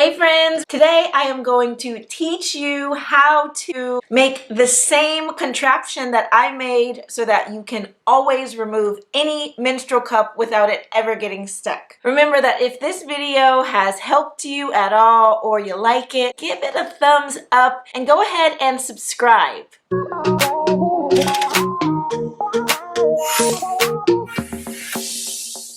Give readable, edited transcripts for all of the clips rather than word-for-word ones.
Hey friends, today I am going to teach you how to make the same contraption that I made so that you can always remove any menstrual cup without it ever getting stuck. Remember that if this video has helped you at all or you like it, give it a thumbs up and go ahead and subscribe.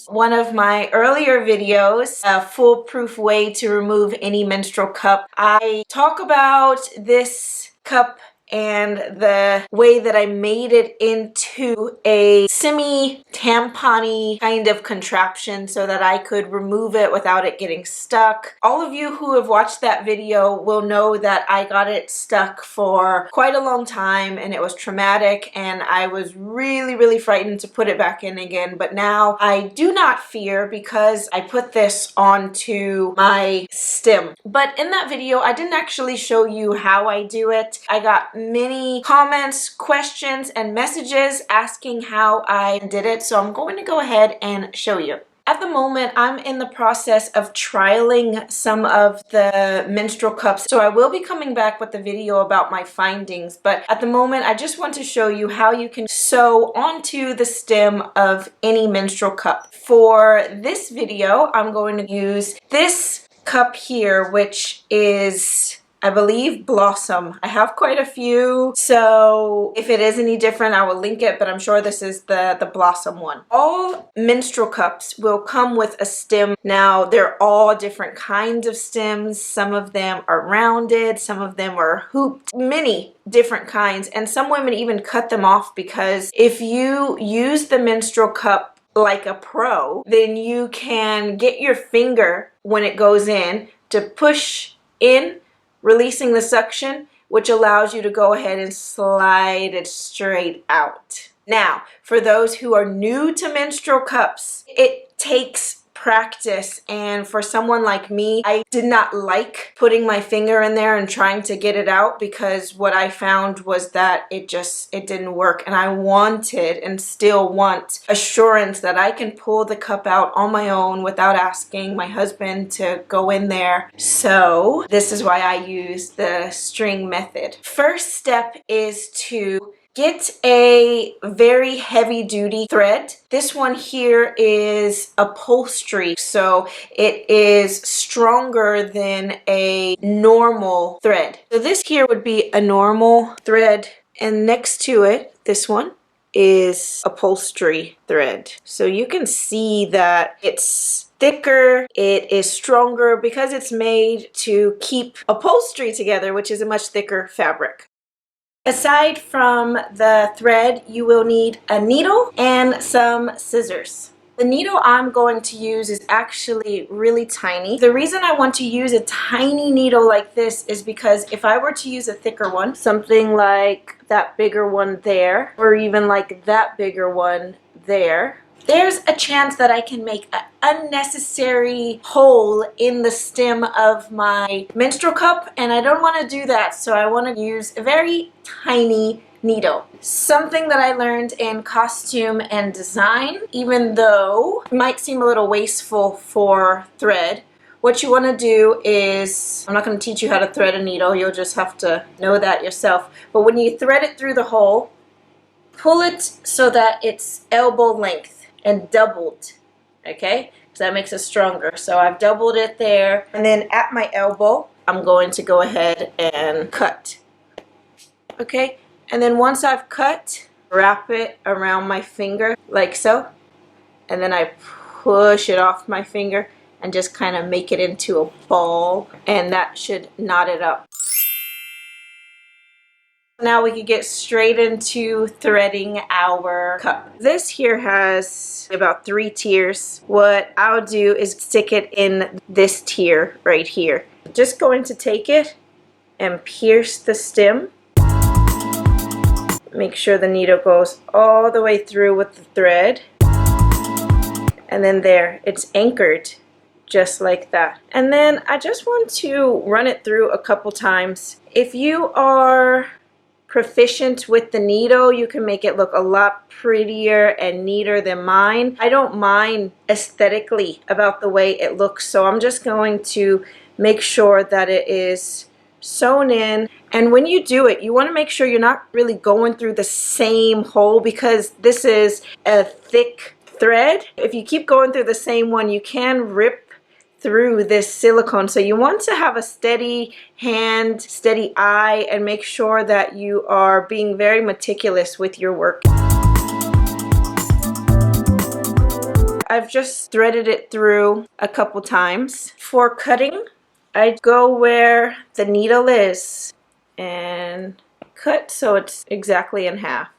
One of my earlier videos, a foolproof way to remove any menstrual cup, I talk about this cup and the way that I made it into a semi-tampon-y kind of contraption so that I could remove it without it getting stuck. All of you who have watched that video will know that I got it stuck for quite a long time and it was traumatic and I was really frightened to put it back in again, but now I do not fear because I put this onto my stem. But in that video I didn't actually show you how I do it. I got many comments, questions, and messages asking how I did it, so I'm going to go ahead and show you. At the moment, I'm in the process of trialing some of the menstrual cups, so I will be coming back with a video about my findings, but at the moment, I just want to show you how you can sew onto the stem of any menstrual cup. For this video, I'm going to use this cup here, which is, I believe, Blossom. I have quite a few, so if it is any different, I will link it, but I'm sure this is the Blossom one. All menstrual cups will come with a stem. Now, they're all different kinds of stems. Some of them are rounded, some of them are hooped, many different kinds, and some women even cut them off because if you use the menstrual cup like a pro, then you can get your finger when it goes in to push in, releasing the suction, which allows you to go ahead and slide it straight out. Now, for those who are new to menstrual cups, it takes practice, and for someone like me, I did not like putting my finger in there and trying to get it out because what I found was that it didn't work, and I wanted and still want assurance that I can pull the cup out on my own without asking my husband to go in there. So this is why I use the string method. First step is to get a very heavy-duty thread. This one here is upholstery, so it is stronger than a normal thread. So this here would be a normal thread, and next to it, this one, is upholstery thread. So you can see that it's thicker, it is stronger because it's made to keep upholstery together, which is a much thicker fabric. Aside from the thread, you will need a needle and some scissors. The needle I'm going to use is actually really tiny. The reason I want to use a tiny needle like this is because if I were to use a thicker one, something like that bigger one there, or even like that bigger one there, there's a chance that I can make an unnecessary hole in the stem of my menstrual cup, and I don't want to do that, so I want to use a very tiny needle. Something that I learned in costume and design, even though it might seem a little wasteful for thread, what you want to do is, I'm not going to teach you how to thread a needle, you'll just have to know that yourself, but when you thread it through the hole, pull it so that it's elbow length and doubled, okay? So that makes it stronger. So I've doubled it there, and then at my elbow, I'm going to go ahead and cut, okay? And then once I've cut, wrap it around my finger like so, and then I push it off my finger and just kind of make it into a ball, and that should knot it up. Now we can get straight into threading our cup. This here has about 3 tiers. What I'll do is stick it in this tier right here. Just going to take it and pierce the stem. Make sure the needle goes all the way through with the thread. And then there, it's anchored just like that. And then I just want to run it through a couple times. If you are proficient with the needle, you can make it look a lot prettier and neater than mine. I don't mind aesthetically about the way it looks, so I'm just going to make sure that it is sewn in. And when you do it, you want to make sure you're not really going through the same hole, because this is a thick thread. If you keep going through the same one, you can rip through this silicone. So you want to have a steady hand, steady eye, and make sure that you are being very meticulous with your work. I've just threaded it through a couple times. For cutting, I go where the needle is and cut so it's exactly in half.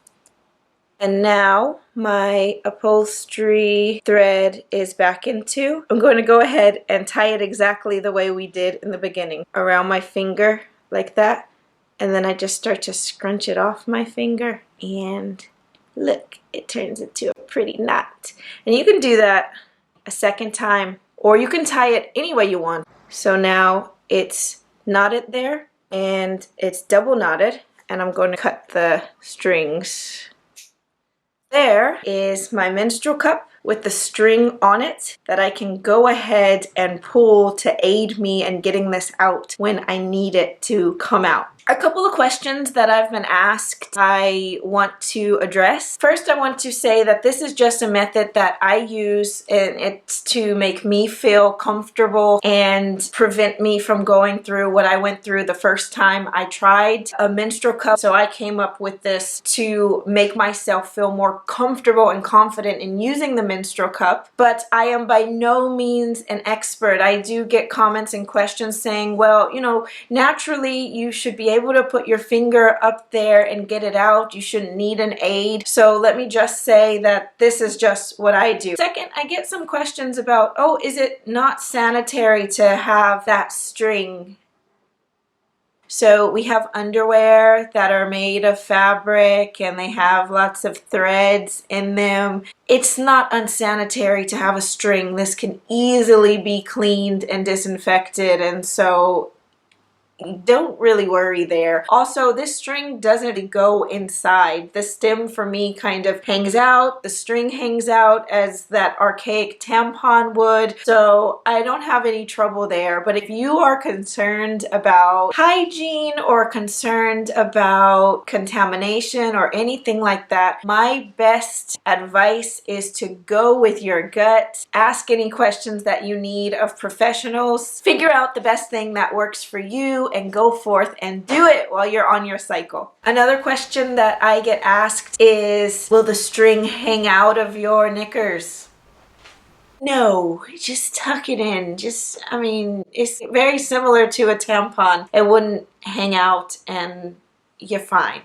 And now my upholstery thread is back into. I'm going to go ahead and tie it exactly the way we did in the beginning, around my finger like that. And then I just start to scrunch it off my finger, and look, it turns into a pretty knot. And you can do that a second time, or you can tie it any way you want. So now it's knotted there, and it's double knotted, and I'm going to cut the strings. There is my menstrual cup with the string on it that I can go ahead and pull to aid me in getting this out when I need it to come out. A couple of questions that I've been asked I want to address. First, I want to say that this is just a method that I use, and it's to make me feel comfortable and prevent me from going through what I went through the first time I tried a menstrual cup. So I came up with this to make myself feel more comfortable and confident in using the menstrual cup. But I am by no means an expert. I do get comments and questions saying, well, you know, naturally you should be able to put your finger up there and get it out. You shouldn't need an aid. So let me just say that this is just what I do. Second, I get some questions about, oh, is it not sanitary to have that string? So we have underwear that are made of fabric, and they have lots of threads in them. It's not unsanitary to have a string. This can easily be cleaned and disinfected, and so don't really worry there. Also, this string doesn't go inside. The stem for me kind of hangs out. The string hangs out as that archaic tampon would. So I don't have any trouble there. But if you are concerned about hygiene or concerned about contamination or anything like that, my best advice is to go with your gut. Ask any questions that you need of professionals. Figure out the best thing that works for you, and go forth and do it while you're on your cycle. Another question that I get asked is, will the string hang out of your knickers? No, just tuck it in. I mean, it's very similar to a tampon. It wouldn't hang out and you're fine.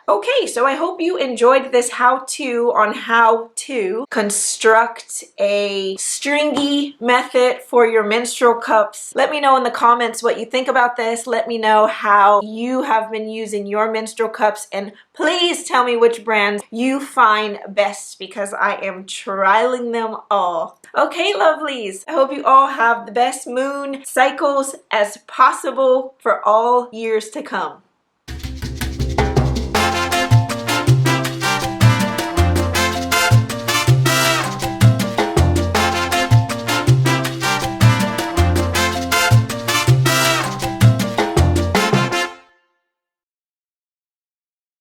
Okay, so I hope you enjoyed this how-to on how to construct a stringy method for your menstrual cups. Let me know in the comments what you think about this. Let me know how you have been using your menstrual cups, and please tell me which brands you find best, because I am trialing them all. Okay, lovelies, I hope you all have the best moon cycles as possible for all years to come.